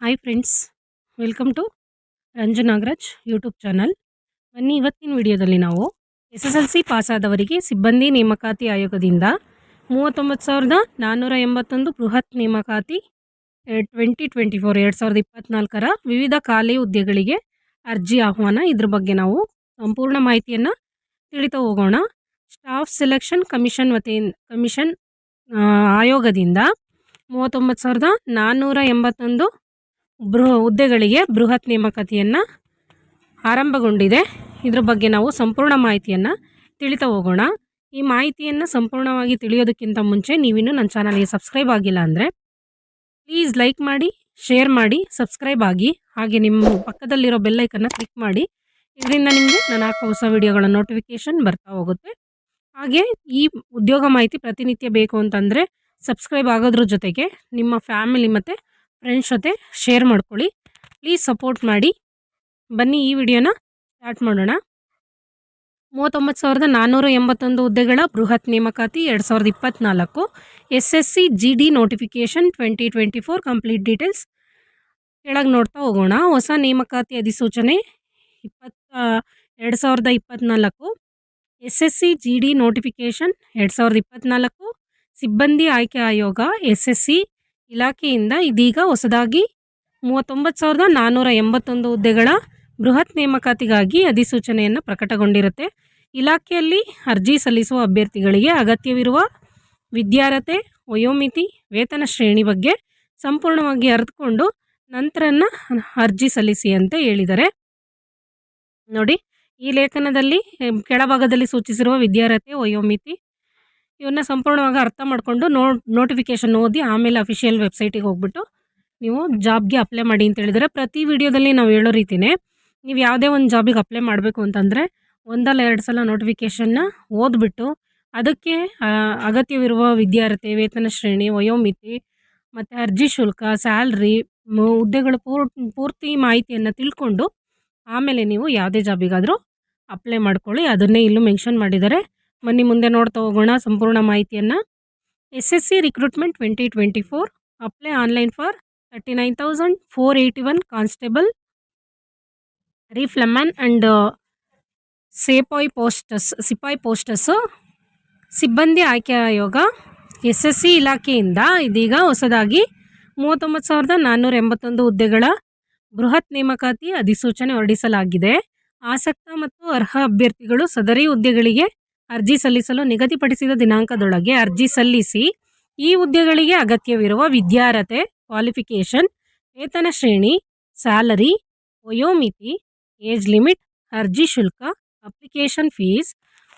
Hi friends, welcome to Ranju Nagaraj YouTube channel. ಬನ್ನಿ, ಇವತ್ತಿನ ವಿಡಿಯೋದಲ್ಲಿ ನಾವು SSLC ಪಾಸಾದವರಿಗೆ ಸಿಬ್ಬಂದಿ ನೇಮಕಾತಿ ಆಯೋಗದಿಂದ 39,481 ಬೃಹತ್ ನೇಮಕಾತಿ 2024 ವಿವಿಧ ಖಾಲಿ ಹುದ್ದೆಗಳಿಗೆ ಅರ್ಜಿ ಆಹ್ವಾನ. ಇದ್ರ ಬಗ್ಗೆ ನಾವು ಸಂಪೂರ್ಣ ಮಾಹಿತಿಯನ್ನು ತಿಳಿತಾ ಹೋಗೋಣ. ಸ್ಟಾಫ್ ಸೆಲೆಕ್ಷನ್ ಕಮಿಷನ್ ಆಯೋಗದಿಂದ 39,481 ಹುದ್ದೆಗಳಿಗೆ ಬೃಹತ್ ನೇಮಕಾತಿಯನ್ನು ಆರಂಭಗೊಂಡಿದೆ. ಇದ್ರ ಬಗ್ಗೆ ನಾವು ಸಂಪೂರ್ಣ ಮಾಹಿತಿಯನ್ನು ತಿಳಿತಾ ಹೋಗೋಣ. ಈ ಮಾಹಿತಿಯನ್ನು ಸಂಪೂರ್ಣವಾಗಿ ತಿಳಿಯೋದಕ್ಕಿಂತ ಮುಂಚೆ ನೀವಿನ್ನೂ ನನ್ನ ಚಾನಲ್ಗೆ ಸಬ್ಸ್ಕ್ರೈಬ್ ಆಗಿಲ್ಲ ಅಂದರೆ ಪ್ಲೀಸ್ ಲೈಕ್ ಮಾಡಿ, ಶೇರ್ ಮಾಡಿ, ಸಬ್ಸ್ಕ್ರೈಬ್ ಆಗಿ. ಹಾಗೆ ನಿಮ್ಮ ಪಕ್ಕದಲ್ಲಿರೋ ಬೆಲ್ಲೈಕನ್ನು ಕ್ಲಿಕ್ ಮಾಡಿ. ಇದರಿಂದ ನಿಮಗೆ ನಾನು ಹಾಕೋ ಹೊಸ ವಿಡಿಯೋಗಳ ನೋಟಿಫಿಕೇಷನ್ ಬರ್ತಾ ಹೋಗುತ್ತೆ. ಹಾಗೆ ಈ ಉದ್ಯೋಗ ಮಾಹಿತಿ ಪ್ರತಿನಿತ್ಯ ಬೇಕು ಅಂತಂದರೆ ಸಬ್ಸ್ಕ್ರೈಬ್ ಆಗೋದ್ರ ಜೊತೆಗೆ ನಿಮ್ಮ ಫ್ಯಾಮಿಲಿ ಮತ್ತು ಫ್ರೆಂಡ್ಸ್ ಜೊತೆ ಶೇರ್ ಮಾಡ್ಕೊಳ್ಳಿ. ಪ್ಲೀಸ್ ಸಪೋರ್ಟ್ ಮಾಡಿ. ಬನ್ನಿ, ಈ ವಿಡಿಯೋನ ಸ್ಟಾರ್ಟ್ ಮಾಡೋಣ. 39,481 ಹುದ್ದೆಗಳ ಬೃಹತ್ ನೇಮಕಾತಿ 2024 SSC GD notification 2024 complete details ಕೆಳಗೆ ನೋಡ್ತಾ ಹೋಗೋಣ. ಹೊಸ ನೇಮಕಾತಿ ಅಧಿಸೂಚನೆ 2024 SSC GD ನೋಟಿಫಿಕೇಷನ್ 2024 ಸಿಬ್ಬಂದಿ ಆಯ್ಕೆ ಆಯೋಗ SSC ಇಲಾಖೆಯಿಂದ ಇದೀಗ ಹೊಸದಾಗಿ 39,481 ಹುದ್ದೆಗಳ ಬೃಹತ್ ನೇಮಕಾತಿಗಾಗಿ ಅಧಿಸೂಚನೆಯನ್ನು ಪ್ರಕಟಗೊಂಡಿರುತ್ತೆ. ಇಲಾಖೆಯಲ್ಲಿ ಅರ್ಜಿ ಸಲ್ಲಿಸುವ ಅಭ್ಯರ್ಥಿಗಳಿಗೆ ಅಗತ್ಯವಿರುವ ವಿದ್ಯಾರ್ಹತೆ, ವಯೋಮಿತಿ, ವೇತನ ಶ್ರೇಣಿ ಬಗ್ಗೆ ಸಂಪೂರ್ಣವಾಗಿ ಅರಿತುಕೊಂಡು ನಂತರನ ಅರ್ಜಿ ಸಲ್ಲಿಸಿ ಅಂತ ಹೇಳಿದ್ದಾರೆ. ನೋಡಿ, ಈ ಲೇಖನದಲ್ಲಿ ಕೆಳಭಾಗದಲ್ಲಿ ಸೂಚಿಸಿರುವ ವಿದ್ಯಾರ್ಹತೆ, ವಯೋಮಿತಿ ಇವನ್ನ ಸಂಪೂರ್ಣವಾಗಿ ಅರ್ಥ ಮಾಡಿಕೊಂಡು ನೋಟಿಫಿಕೇಷನ್ ಓದಿ ಆಮೇಲೆ ಅಫಿಷಿಯಲ್ ವೆಬ್ಸೈಟಿಗೆ ಹೋಗ್ಬಿಟ್ಟು ನೀವು ಜಾಬ್ಗೆ ಅಪ್ಲೈ ಮಾಡಿ ಅಂತ ಹೇಳಿದರೆ, ಪ್ರತಿ ವಿಡಿಯೋದಲ್ಲಿ ನಾವು ಹೇಳೋ ರೀತಿಯೇ ನೀವು ಯಾವುದೇ ಒಂದು ಜಾಬಿಗೆ ಅಪ್ಲೈ ಮಾಡಬೇಕು ಅಂತಂದರೆ ಒಂದಲ್ಲ ಎರಡು ಸಲ ನೋಟಿಫಿಕೇಷನ್ನ ಓದ್ಬಿಟ್ಟು ಅದಕ್ಕೆ ಅಗತ್ಯವಿರುವ ವಿದ್ಯಾರ್ಹತೆ, ವೇತನ ಶ್ರೇಣಿ, ವಯೋಮಿತಿ ಮತ್ತು ಅರ್ಜಿ ಶುಲ್ಕ, ಸ್ಯಾಲ್ರಿ, ಹುದ್ದೆಗಳ ಪೂರ್ತಿ ಮಾಹಿತಿಯನ್ನು ತಿಳ್ಕೊಂಡು ಆಮೇಲೆ ನೀವು ಯಾವುದೇ ಜಾಬಿಗಾದರೂ ಅಪ್ಲೈ ಮಾಡ್ಕೊಳ್ಳಿ. ಅದನ್ನೇ ಇಲ್ಲೂ ಮೆನ್ಷನ್ ಮಾಡಿದ್ದಾರೆ. ಬನ್ನಿ ಮುಂದೆ ನೋಡ್ತಾ ಹೋಗೋಣ ಸಂಪೂರ್ಣ ಮಾಹಿತಿಯನ್ನು. SSC recruitment 2024 apply online for 39,481 constable, rifleman and ಸಿಪಾಯಿ ಪೋಸ್ಟಸ್ಸು. ಸಿಬ್ಬಂದಿ ಆಯ್ಕೆ ಆಯೋಗ SSC ಇಲಾಖೆಯಿಂದ ಇದೀಗ ಹೊಸದಾಗಿ 39,481 ಹುದ್ದೆಗಳ ಬೃಹತ್ ನೇಮಕಾತಿ ಅಧಿಸೂಚನೆ ಹೊರಡಿಸಲಾಗಿದೆ. ಆಸಕ್ತ ಮತ್ತು ಅರ್ಹ ಅಭ್ಯರ್ಥಿಗಳು ಸದರಿ ಹುದ್ದೆಗಳಿಗೆ ಅರ್ಜಿ ಸಲ್ಲಿಸಲು ನಿಗದಿಪಡಿಸಿದ ದಿನಾಂಕದೊಳಗೆ ಅರ್ಜಿ ಸಲ್ಲಿಸಿ ಈ ಹುದ್ದೆಗಳಿಗೆ ಅಗತ್ಯವಿರುವ ವಿದ್ಯಾರ್ಹತೆ, ಕ್ವಾಲಿಫಿಕೇಷನ್, ವೇತನ ಶ್ರೇಣಿ, ಸ್ಯಾಲರಿ, ವಯೋಮಿತಿ, ಏಜ್ ಲಿಮಿಟ್, ಅರ್ಜಿ ಶುಲ್ಕ, ಅಪ್ಲಿಕೇಶನ್ ಫೀಸ್,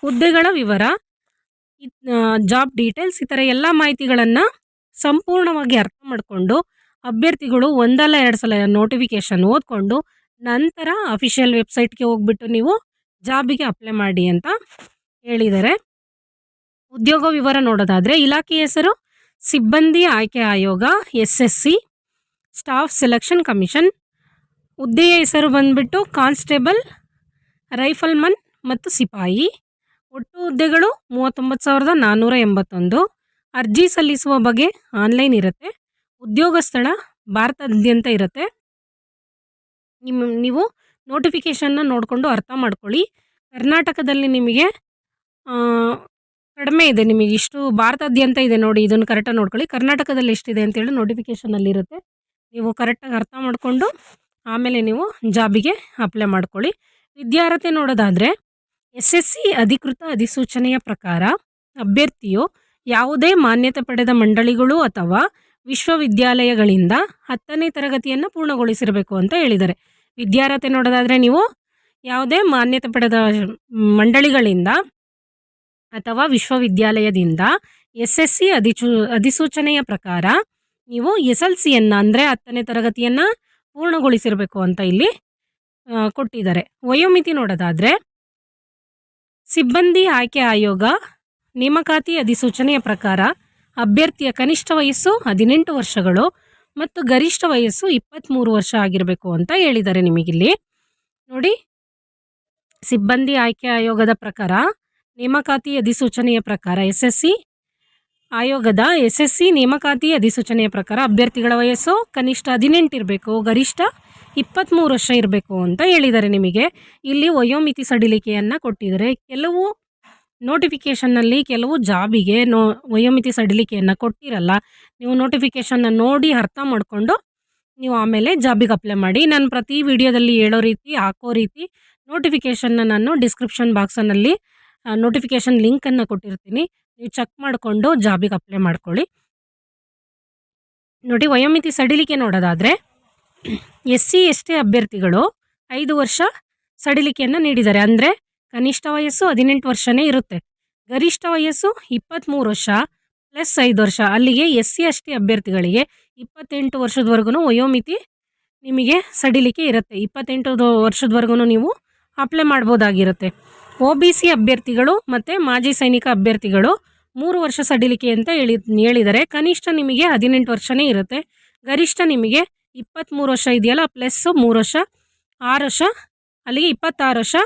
ಹುದ್ದೆಗಳ ವಿವರ, ಜಾಬ್ ಡೀಟೇಲ್ಸ್ ಈ ಥರ ಎಲ್ಲ ಮಾಹಿತಿಗಳನ್ನು ಸಂಪೂರ್ಣವಾಗಿ ಅರ್ಥ ಮಾಡಿಕೊಂಡು ಅಭ್ಯರ್ಥಿಗಳು ಒಂದಲ್ಲ ಎರಡು ಸಲ ನೋಟಿಫಿಕೇಷನ್ ಓದ್ಕೊಂಡು ನಂತರ ಅಫಿಷಿಯಲ್ ವೆಬ್ಸೈಟ್ಗೆ ಹೋಗ್ಬಿಟ್ಟು ನೀವು ಜಾಬಿಗೆ ಅಪ್ಲೈ ಮಾಡಿ ಅಂತ ಹೇಳಿದ್ದಾರೆ. ಉದ್ಯೋಗ ವಿವರ ನೋಡೋದಾದರೆ ಇಲಾಖೆಯ ಹೆಸರು ಸಿಬ್ಬಂದಿ ಆಯ್ಕೆ ಆಯೋಗ SSC ಸ್ಟಾಫ್ ಸೆಲೆಕ್ಷನ್ ಕಮಿಷನ್. ಹುದ್ದೆಯ ಹೆಸರು ಬಂದುಬಿಟ್ಟು ಕಾನ್ಸ್ಟೇಬಲ್, ರೈಫಲ್ಮನ್ ಮತ್ತು ಸಿಪಾಯಿ. ಒಟ್ಟು ಹುದ್ದೆಗಳು 39,481. ಅರ್ಜಿ ಸಲ್ಲಿಸುವ ಬಗೆ ಆನ್ಲೈನ್ ಇರುತ್ತೆ. ಉದ್ಯೋಗ ಸ್ಥಳ ಭಾರತಾದ್ಯಂತ ಇರುತ್ತೆ. ನೀವು ನೋಟಿಫಿಕೇಷನ್ನ ನೋಡಿಕೊಂಡು ಅರ್ಥ ಮಾಡ್ಕೊಳ್ಳಿ. ಕರ್ನಾಟಕದಲ್ಲಿ ನಿಮಗೆ ಕಡಿಮೆ ಇದೆ, ನಿಮಗೆ ಇಷ್ಟು ಭಾರತಾದ್ಯಂತ ಇದೆ ನೋಡಿ, ಇದನ್ನು ಕರೆಕ್ಟಾಗಿ ನೋಡ್ಕೊಳ್ಳಿ. ಕರ್ನಾಟಕದಲ್ಲಿ ಎಷ್ಟಿದೆ ಅಂತೇಳಿ ನೋಟಿಫಿಕೇಷನಲ್ಲಿರುತ್ತೆ. ನೀವು ಕರೆಕ್ಟಾಗಿ ಅರ್ಥ ಮಾಡಿಕೊಂಡು ಆಮೇಲೆ ನೀವು ಜಾಬಿಗೆ ಅಪ್ಲೈ ಮಾಡ್ಕೊಳ್ಳಿ. ವಿದ್ಯಾರ್ಹತೆ ನೋಡೋದಾದರೆ SSC ಅಧಿಕೃತ ಅಧಿಸೂಚನೆಯ ಪ್ರಕಾರ ಅಭ್ಯರ್ಥಿಯು ಯಾವುದೇ ಮಾನ್ಯತೆ ಪಡೆದ ಮಂಡಳಿಗಳು ಅಥವಾ ವಿಶ್ವವಿದ್ಯಾಲಯಗಳಿಂದ 10ನೇ ತರಗತಿಯನ್ನು ಪೂರ್ಣಗೊಳಿಸಿರಬೇಕು ಅಂತ ಹೇಳಿದ್ದಾರೆ. ವಿದ್ಯಾರ್ಹತೆ ನೋಡೋದಾದರೆ ನೀವು ಯಾವುದೇ ಮಾನ್ಯತೆ ಪಡೆದ ಮಂಡಳಿಗಳಿಂದ ಅಥವಾ ವಿಶ್ವವಿದ್ಯಾಲಯದಿಂದ SSC ಅಧಿಸೂಚನೆಯ ಪ್ರಕಾರ ನೀವು SLCಯನ್ನು ಅಂದರೆ 10ನೇ ತರಗತಿಯನ್ನು ಪೂರ್ಣಗೊಳಿಸಿರಬೇಕು ಅಂತ ಇಲ್ಲಿ ಕೊಟ್ಟಿದ್ದಾರೆ. ವಯೋಮಿತಿ ನೋಡೋದಾದರೆ ಸಿಬ್ಬಂದಿ ಆಯ್ಕೆ ಆಯೋಗ ನೇಮಕಾತಿ ಅಧಿಸೂಚನೆಯ ಪ್ರಕಾರ ಅಭ್ಯರ್ಥಿಯ ಕನಿಷ್ಠ ವಯಸ್ಸು 18 ವರ್ಷಗಳು ಮತ್ತು ಗರಿಷ್ಠ ವಯಸ್ಸು 23 ವರ್ಷ ಆಗಿರಬೇಕು ಅಂತ ಹೇಳಿದ್ದಾರೆ. ನಿಮಗಿಲ್ಲಿ ನೋಡಿ, ಸಿಬ್ಬಂದಿ ಆಯ್ಕೆ ಆಯೋಗದ ಪ್ರಕಾರ ನೇಮಕಾತಿ ಅಧಿಸೂಚನೆಯ ಪ್ರಕಾರ SSC ಆಯೋಗದ SSC ನೇಮಕಾತಿ ಅಧಿಸೂಚನೆಯ ಪ್ರಕಾರ ಅಭ್ಯರ್ಥಿಗಳ ವಯಸ್ಸು ಕನಿಷ್ಠ 18 ಇರಬೇಕು, ಗರಿಷ್ಠ 23 ವರ್ಷ ಇರಬೇಕು ಅಂತ ಹೇಳಿದ್ದಾರೆ. ನಿಮಗೆ ಇಲ್ಲಿ ವಯೋಮಿತಿ ಸಡಿಲಿಕೆಯನ್ನು ಕೊಟ್ಟಿದ್ದಾರೆ. ಕೆಲವು ನೋಟಿಫಿಕೇಷನ್ನಲ್ಲಿ ಕೆಲವು ಜಾಬಿಗೆ ವಯೋಮಿತಿ ಸಡಿಲಿಕೆಯನ್ನು ಕೊಟ್ಟಿರಲ್ಲ. ನೀವು ನೋಟಿಫಿಕೇಷನ್ನ ನೋಡಿ ಅರ್ಥ ಮಾಡಿಕೊಂಡು ನೀವು ಆಮೇಲೆ ಜಾಬಿಗೆ ಅಪ್ಲೈ ಮಾಡಿ. ನಾನು ಪ್ರತಿ ವಿಡಿಯೋದಲ್ಲಿ ಹೇಳೋ ರೀತಿ ಹಾಕೋ ರೀತಿ ನೋಟಿಫಿಕೇಷನ್ನ ನಾನು ಡಿಸ್ಕ್ರಿಪ್ಷನ್ ಬಾಕ್ಸಲ್ಲಿ ನೋಟಿಫಿಕೇಷನ್ ಲಿಂಕನ್ನು ಕೊಟ್ಟಿರ್ತೀನಿ. ನೀವು ಚೆಕ್ ಮಾಡಿಕೊಂಡು ಜಾಬಿಗೆ ಅಪ್ಲೈ ಮಾಡ್ಕೊಳ್ಳಿ. ನೋಡಿ, ವಯೋಮಿತಿ ಸಡಿಲಿಕೆ ನೋಡೋದಾದರೆ SC ST ಅಭ್ಯರ್ಥಿಗಳು 5 ವರ್ಷ ಸಡಿಲಿಕೆಯನ್ನು ನೀಡಿದ್ದಾರೆ. ಅಂದರೆ ಕನಿಷ್ಠ ವಯಸ್ಸು 18 ವರ್ಷನೇ ಇರುತ್ತೆ. ಗರಿಷ್ಠ ವಯಸ್ಸು 23 ವರ್ಷ ಪ್ಲಸ್ 5 ವರ್ಷ. ಅಲ್ಲಿಗೆ SC ST ಅಭ್ಯರ್ಥಿಗಳಿಗೆ 28 ವರ್ಷದವರೆಗೂ ವಯೋಮಿತಿ ನಿಮಗೆ ಸಡಿಲಿಕೆ ಇರುತ್ತೆ. 28 ವರ್ಷದವರೆಗೂ ನೀವು ಅಪ್ಲೈ ಮಾಡ್ಬೋದಾಗಿರುತ್ತೆ. OBC ಅಭ್ಯರ್ಥಿಗಳು ಮತ್ತು ಮಾಜಿ ಸೈನಿಕ ಅಭ್ಯರ್ಥಿಗಳು 3 ವರ್ಷ ಸಡಿಲಿಕೆ ಅಂತ ಹೇಳಿದ್ದಾರೆ. ಕನಿಷ್ಠ ನಿಮಗೆ 18 ವರ್ಷನೇ ಇರುತ್ತೆ. ಗರಿಷ್ಠ ನಿಮಗೆ 23 ವರ್ಷ ಇದೆಯಲ್ಲ, ಪ್ಲಸ್ 3 ವರ್ಷ 6 ವರ್ಷ, ಅಲ್ಲಿಗೆ 26 ವರ್ಷ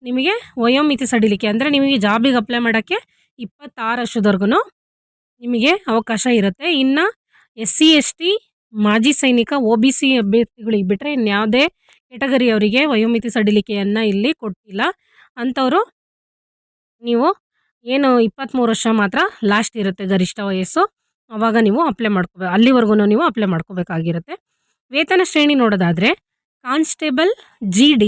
ನಿಮಗೆ ವಯೋಮಿತಿ ಸಡಿಲಿಕೆ. ಅಂದರೆ ನಿಮಗೆ ಜಾಬಿಗೆ ಅಪ್ಲೈ ಮಾಡೋಕ್ಕೆ 26 ವರ್ಷದವರೆಗೂ ನಿಮಗೆ ಅವಕಾಶ ಇರುತ್ತೆ. ಇನ್ನು SC ST ಮಾಜಿ ಸೈನಿಕ OBC ಅಭ್ಯರ್ಥಿಗಳಿಗೆ ಬಿಟ್ಟರೆ ಇನ್ಯಾವುದೇ ಕೆಟಗರಿ ಅವರಿಗೆ ವಯೋಮಿತಿ ಸಡಿಲಿಕೆಯನ್ನು ಇಲ್ಲಿ ಕೊಟ್ಟಿಲ್ಲ. ಅಂಥವರು ನೀವು ಏನು 23 ವರ್ಷ ಮಾತ್ರ ಲಾಸ್ಟ್ ಇರುತ್ತೆ ಗರಿಷ್ಠ ವಯಸ್ಸು, ಆವಾಗ ನೀವು ಅಪ್ಲೈ ಅಲ್ಲಿವರೆಗೂ ನೀವು ಅಪ್ಲೈ ಮಾಡ್ಕೋಬೇಕಾಗಿರುತ್ತೆ. ವೇತನ ಶ್ರೇಣಿ ನೋಡೋದಾದರೆ ಕಾನ್ಸ್ಟೇಬಲ್ GD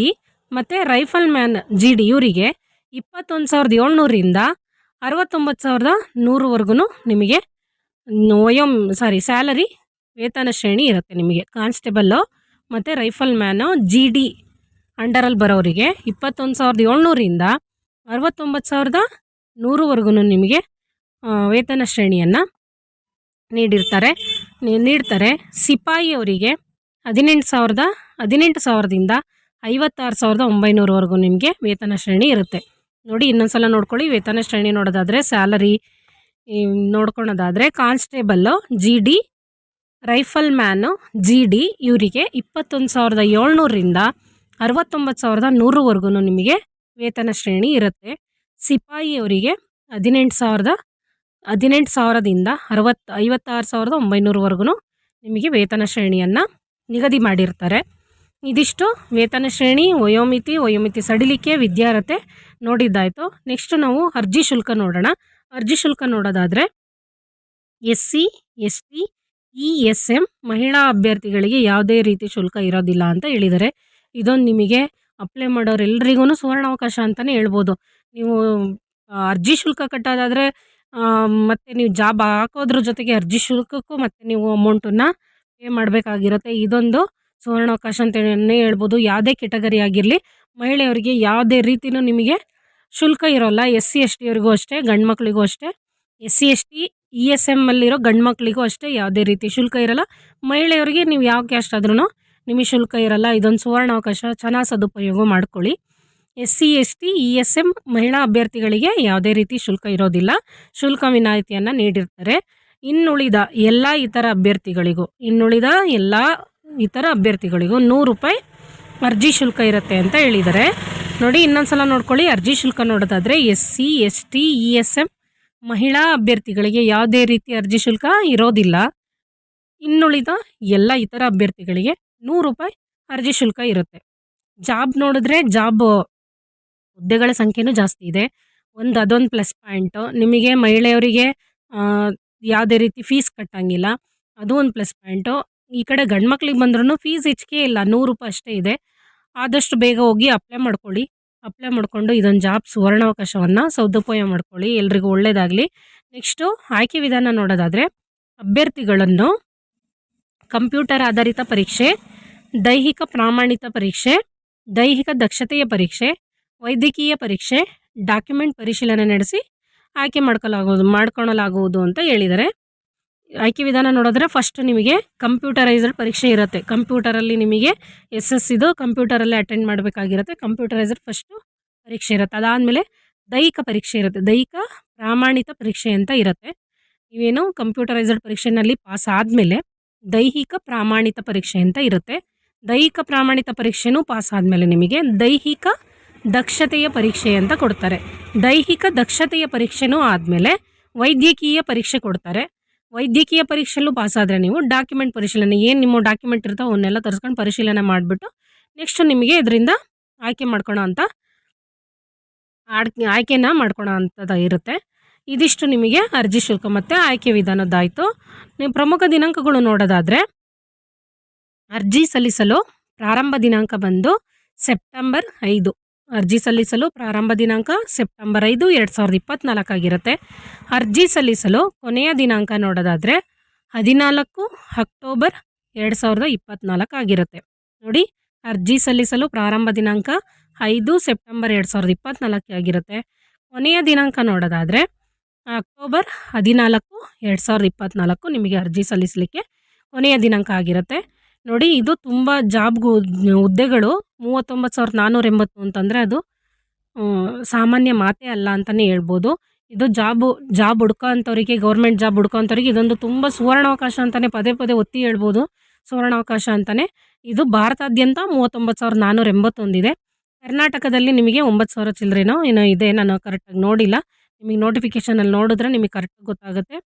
ಮತ್ತು ರೈಫಲ್ ಮ್ಯಾನ್ GD ಇವರಿಗೆ 21,700ರಿಂದ 69,100ವರೆಗೂ ನಿಮಗೆ ಸ್ಯಾಲರಿ ವೇತನ ಶ್ರೇಣಿ ಇರುತ್ತೆ. ನಿಮಗೆ ಕಾನ್ಸ್ಟೇಬಲ್ಲು ಮತ್ತು ರೈಫಲ್ ಮ್ಯಾನು GD ಅಂಡರಲ್ಲಿ ಬರೋರಿಗೆ 21,700ರಿಂದ 69,100ವರೆಗೂ ನಿಮಗೆ ವೇತನ ಶ್ರೇಣಿಯನ್ನು ನೀಡ್ತಾರೆ. ಸಿಪಾಯಿ ಅವರಿಗೆ 18,000ದಿಂದ 56,900ವರೆಗೂ ನಿಮಗೆ ವೇತನ ಶ್ರೇಣಿ ಇರುತ್ತೆ. ನೋಡಿ, ಇನ್ನೊಂದ್ಸಲ ನೋಡ್ಕೊಳ್ಳಿ. ವೇತನ ಶ್ರೇಣಿ ನೋಡೋದಾದರೆ ಸ್ಯಾಲರಿ ನೋಡ್ಕೊಳೋದಾದರೆ constable GD, rifleman GD ಇವರಿಗೆ 21,700ರಿಂದ 69,100ವರೆಗೂ ನಿಮಗೆ ವೇತನ ಶ್ರೇಣಿ ಇರುತ್ತೆ. ಸಿಪಾಯಿ ಅವರಿಗೆ 18,000ದಿಂದ 56,900ವರೆಗೂ ನಿಮಗೆ ವೇತನ ಶ್ರೇಣಿಯನ್ನು ನಿಗದಿ ಮಾಡಿರ್ತಾರೆ. ಇದಿಷ್ಟು ವೇತನ ಶ್ರೇಣಿ, ವಯೋಮಿತಿ ಸಡಿಲಿಕೆ, ವಿದ್ಯಾರ್ಹತೆ ನೋಡಿದ್ದಾಯಿತು. ನೆಕ್ಸ್ಟ್ ನಾವು ಅರ್ಜಿ ಶುಲ್ಕ ನೋಡೋಣ. ಅರ್ಜಿ ಶುಲ್ಕ ನೋಡೋದಾದರೆ SC ST ESM ಮಹಿಳಾ ಅಭ್ಯರ್ಥಿಗಳಿಗೆ ಯಾವುದೇ ರೀತಿ ಶುಲ್ಕ ಇರೋದಿಲ್ಲ ಅಂತ ಹೇಳಿದ್ದಾರೆ. ಇದೊಂದು ನಿಮಗೆ ಅಪ್ಲೈ ಮಾಡೋರೆಲ್ರಿಗೂ ಸುವರ್ಣಾವಕಾಶ ಅಂತಲೇ ಹೇಳ್ಬೋದು. ನೀವು ಅರ್ಜಿ ಶುಲ್ಕ ಕಟ್ಟೋದಾದರೆ ಮತ್ತು ನೀವು ಜಾಬ್ ಹಾಕೋದ್ರ ಜೊತೆಗೆ ಅರ್ಜಿ ಶುಲ್ಕಕ್ಕೂ ಮತ್ತು ನೀವು ಅಮೌಂಟನ್ನು ಪೇ ಮಾಡಬೇಕಾಗಿರುತ್ತೆ. ಇದೊಂದು ಸುವರ್ಣಾವಕಾಶ ಅಂತಲೇ ಹೇಳ್ಬೋದು. ಯಾವುದೇ ಕೆಟಗರಿ ಆಗಿರಲಿ, ಮಹಿಳೆಯರಿಗೆ ಯಾವುದೇ ರೀತಿಯೂ ನಿಮಗೆ ಶುಲ್ಕ ಇರೋಲ್ಲ. SC ST ಅವರಿಗೂ ಅಷ್ಟೇ, ಗಂಡು ಮಕ್ಕಳಿಗೂ ಅಷ್ಟೇ. SC ST ESM ಅಲ್ಲಿರೋ ಗಂಡು ಮಕ್ಕಳಿಗೂ ಅಷ್ಟೇ ಯಾವುದೇ ರೀತಿ ಶುಲ್ಕ ಇರೋಲ್ಲ. ಮಹಿಳೆಯರಿಗೆ ನೀವು ಯಾವ ಕ್ಯಾಸ್ಟ್ ಆದ್ರೂ ನಿಮಗೆ ಶುಲ್ಕ ಇರೋಲ್ಲ. ಇದೊಂದು ಸುವರ್ಣಾವಕಾಶ, ಚೆನ್ನಾಗಿ ಸದುಪಯೋಗ ಮಾಡ್ಕೊಳ್ಳಿ. SC ST ESM ಮಹಿಳಾ ಅಭ್ಯರ್ಥಿಗಳಿಗೆ ಯಾವುದೇ ರೀತಿ ಶುಲ್ಕ ಇರೋದಿಲ್ಲ. ಶುಲ್ಕ ವಿನಾಯಿತಿಯನ್ನು ನೀಡಿರ್ತಾರೆ. ಇನ್ನುಳಿದ ಎಲ್ಲ ಇತರ ಅಭ್ಯರ್ಥಿಗಳಿಗೂ 100 ರೂಪಾಯಿ ಅರ್ಜಿ ಶುಲ್ಕ ಇರುತ್ತೆ ಅಂತ ಹೇಳಿದ್ದಾರೆ. ನೋಡಿ, ಇನ್ನೊಂದ್ಸಲ ನೋಡ್ಕೊಳ್ಳಿ. ಅರ್ಜಿ ಶುಲ್ಕ ನೋಡೋದಾದರೆ SC ST ESM ಮಹಿಳಾ ಅಭ್ಯರ್ಥಿಗಳಿಗೆ ಯಾವುದೇ ರೀತಿ ಅರ್ಜಿ ಶುಲ್ಕ ಇರೋದಿಲ್ಲ. ಇನ್ನುಳಿದ ಎಲ್ಲ ಇತರ ಅಭ್ಯರ್ಥಿಗಳಿಗೆ 100 ರೂಪಾಯಿ ಅರ್ಜಿ ಶುಲ್ಕ ಇರುತ್ತೆ. ಜಾಬ್ ನೋಡಿದ್ರೆ ಹುದ್ದೆಗಳ ಸಂಖ್ಯೆನೂ ಜಾಸ್ತಿ ಇದೆ. ಅದೊಂದು ಪ್ಲಸ್ ಪಾಯಿಂಟು. ನಿಮಗೆ ಮಹಿಳೆಯರಿಗೆ ಯಾವುದೇ ರೀತಿ ಫೀಸ್ ಕಟ್ಟಂಗಿಲ್ಲ, ಅದು ಒಂದು ಪ್ಲಸ್ ಪಾಯಿಂಟು. ಈ ಕಡೆ ಗಂಡು ಮಕ್ಳಿಗೆ ಬಂದ್ರೂ ಫೀಸ್ ಹೆಚ್ಚಿಗೆ ಇಲ್ಲ, 100 ರೂಪಾಯಿ ಅಷ್ಟೇ ಇದೆ. ಆದಷ್ಟು ಬೇಗ ಹೋಗಿ ಅಪ್ಲೈ ಮಾಡ್ಕೊಳ್ಳಿ. ಅಪ್ಲೈ ಮಾಡಿಕೊಂಡು ಇದೊಂದು ಜಾಬ್ ಸುವರ್ಣಾವಕಾಶವನ್ನು ಸದುಪಯೋಗ ಮಾಡ್ಕೊಳ್ಳಿ. ಎಲ್ರಿಗೂ ಒಳ್ಳೆಯದಾಗಲಿ. ನೆಕ್ಸ್ಟು ಆಯ್ಕೆ ವಿಧಾನ ನೋಡೋದಾದರೆ ಅಭ್ಯರ್ಥಿಗಳನ್ನು ಕಂಪ್ಯೂಟರ್ ಆಧಾರಿತ ಪರೀಕ್ಷೆ, ದೈಹಿಕ ಪ್ರಾಮಾಣಿತ ಪರೀಕ್ಷೆ, ದೈಹಿಕ ದಕ್ಷತೆಯ ಪರೀಕ್ಷೆ, ವೈದ್ಯಕೀಯ ಪರೀಕ್ಷೆ, ಡಾಕ್ಯುಮೆಂಟ್ ಪರಿಶೀಲನೆ ನಡೆಸಿ ಆಯ್ಕೆ ಮಾಡ್ಕೊಳ್ಳಲಾಗುವುದು ಅಂತ ಹೇಳಿದ್ದಾರೆ. ಆಯ್ಕೆ ವಿಧಾನ ನೋಡಿದ್ರೆ ಫಸ್ಟ್ ನಿಮಗೆ ಕಂಪ್ಯೂಟರೈಸ್ಡ್ ಪರೀಕ್ಷೆ ಇರುತ್ತೆ. ಕಂಪ್ಯೂಟರಲ್ಲಿ ನಿಮಗೆ SSCದು ಕಂಪ್ಯೂಟರಲ್ಲೇ ಅಟೆಂಡ್ ಮಾಡಬೇಕಾಗಿರುತ್ತೆ. ಕಂಪ್ಯೂಟರೈಸ್ಡ್ ಫಸ್ಟು ಪರೀಕ್ಷೆ ಇರುತ್ತೆ. ಅದಾದಮೇಲೆ ದೈಹಿಕ ಪರೀಕ್ಷೆ ಇರುತ್ತೆ. ದೈಹಿಕ ಪ್ರಾಮಾಣಿತ ಪರೀಕ್ಷೆ ಅಂತ ಇರುತ್ತೆ. ನೀವೇನು ಕಂಪ್ಯೂಟರೈಸ್ಡ್ ಪರೀಕ್ಷೆನಲ್ಲಿ ಪಾಸ್ ಆದಮೇಲೆ ದೈಹಿಕ ಪ್ರಾಮಾಣಿತ ಪರೀಕ್ಷೆ ಅಂತ ಇರುತ್ತೆ. ದೈಹಿಕ ಪ್ರಾಮಾಣಿತ ಪರೀಕ್ಷೆನೂ ಪಾಸ್ ಆದಮೇಲೆ ನಿಮಗೆ ದೈಹಿಕ ದಕ್ಷತೆಯ ಪರೀಕ್ಷೆ ಅಂತ ಕೊಡ್ತಾರೆ. ದೈಹಿಕ ದಕ್ಷತೆಯ ಪರೀಕ್ಷೆನೂ ಆದಮೇಲೆ ವೈದ್ಯಕೀಯ ಪರೀಕ್ಷೆ ಕೊಡ್ತಾರೆ. ವೈದ್ಯಕೀಯ ಪರೀಕ್ಷೆಯಲ್ಲೂ ಪಾಸಾದರೆ ನೀವು ಡಾಕ್ಯುಮೆಂಟ್ ಪರಿಶೀಲನೆ ಏನು ನಿಮ್ಮ ಡಾಕ್ಯುಮೆಂಟ್ ಇರ್ತಾವೆ ಅವನ್ನೆಲ್ಲ ತರಿಸ್ಕೊಂಡು ಪರಿಶೀಲನೆ ಮಾಡಿಬಿಟ್ಟು ನೆಕ್ಸ್ಟ್ ನಿಮಗೆ ಇದರಿಂದ ಆಯ್ಕೆ ಮಾಡ್ಕೊಳೋ ಅಂಥ ಆಯ್ಕೆನ ಮಾಡ್ಕೊಳೋ ಅಂಥದ್ದು ಇರುತ್ತೆ. ಇದಿಷ್ಟು ನಿಮಗೆ ಅರ್ಜಿ ಶುಲ್ಕ ಮತ್ತು ಆಯ್ಕೆ ವಿಧಾನದ್ದಾಯಿತು. ನೀವು ಪ್ರಮುಖ ದಿನಾಂಕಗಳು ನೋಡೋದಾದರೆ ಅರ್ಜಿ ಸಲ್ಲಿಸಲು ಪ್ರಾರಂಭ ದಿನಾಂಕ ಬಂದು ಸೆಪ್ಟೆಂಬರ್ 5. ಅರ್ಜಿ ಸಲ್ಲಿಸಲು ಪ್ರಾರಂಭ ದಿನಾಂಕ ಸೆಪ್ಟೆಂಬರ್ 5, 2024 ಆಗಿರುತ್ತೆ. ಅರ್ಜಿ ಸಲ್ಲಿಸಲು ಕೊನೆಯ ದಿನಾಂಕ ನೋಡೋದಾದರೆ 14 ಅಕ್ಟೋಬರ್ 2024 ಆಗಿರುತ್ತೆ. ನೋಡಿ, ಅರ್ಜಿ ಸಲ್ಲಿಸಲು ಪ್ರಾರಂಭ ದಿನಾಂಕ 5 ಸೆಪ್ಟೆಂಬರ್ 2024 ಆಗಿರುತ್ತೆ. ಕೊನೆಯ ದಿನಾಂಕ ನೋಡೋದಾದರೆ ಅಕ್ಟೋಬರ್ 14, 2024 ನಿಮಗೆ ಅರ್ಜಿ ಸಲ್ಲಿಸಲಿಕ್ಕೆ ಕೊನೆಯ ದಿನಾಂಕ ಆಗಿರುತ್ತೆ. ನೋಡಿ, ಇದು ತುಂಬ ಹುದ್ದೆಗಳು 39,480 ಅಂತಂದರೆ ಅದು ಸಾಮಾನ್ಯ ಮಾತೇ ಅಲ್ಲ ಅಂತಲೇ ಹೇಳ್ಬೋದು. ಇದು ಜಾಬ್ ಹುಡ್ಕೋ ಅಂಥವ್ರಿಗೆ, ಗೌರ್ಮೆಂಟ್ ಜಾಬ್ ಹುಡ್ಕೋ ಅಂಥವ್ರಿಗೆ ಇದೊಂದು ತುಂಬ ಸುವರ್ಣಾವಕಾಶ ಅಂತಲೇ ಪದೇ ಒತ್ತಿ ಹೇಳ್ಬೋದು. ಸುವರ್ಣಾವಕಾಶ ಅಂತಲೇ. ಇದು ಭಾರತಾದ್ಯಂತ 39,481 ಇದೆ. ಕರ್ನಾಟಕದಲ್ಲಿ ನಿಮಗೆ 9,000 ಚಿಲ್ಲರೆನೋ ಏನೋ ಇದೆ, ನಾನು ಕರೆಕ್ಟಾಗಿ ನೋಡಿಲ್ಲ. ನಿಮಗೆ ನೋಟಿಫಿಕೇಷನಲ್ಲಿ ನೋಡಿದ್ರೆ ನಿಮಗೆ ಕರೆಕ್ಟಾಗಿ ಗೊತ್ತಾಗುತ್ತೆ.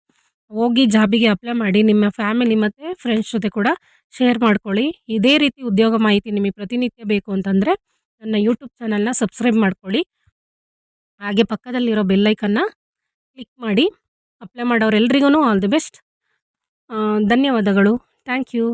ಹೋಗಿ ಜಾಬಿಗೆ ಅಪ್ಲೈ ಮಾಡಿ. ನಿಮ್ಮ ಫ್ಯಾಮಿಲಿ ಮತ್ತು ಫ್ರೆಂಡ್ಸ್ ಜೊತೆ ಕೂಡ ಶೇರ್ ಮಾಡ್ಕೊಳ್ಳಿ. ಇದೇ ರೀತಿ ಉದ್ಯೋಗ ಮಾಹಿತಿ ನಿಮಗೆ ಪ್ರತಿನಿತ್ಯ ಬೇಕು ಅಂತಂದರೆ ನನ್ನ ಯೂಟ್ಯೂಬ್ ಚಾನಲ್ನ ಸಬ್ಸ್ಕ್ರೈಬ್ ಮಾಡ್ಕೊಳ್ಳಿ. ಹಾಗೆ ಪಕ್ಕದಲ್ಲಿರೋ ಬೆಲ್ಲೈಕನ್ನ ಕ್ಲಿಕ್ ಮಾಡಿ. ಅಪ್ಲೈ ಮಾಡೋರೆಲ್ರಿಗೂ ಆಲ್ ದಿ ಬೆಸ್ಟ್. ಧನ್ಯವಾದಗಳು. Thank you.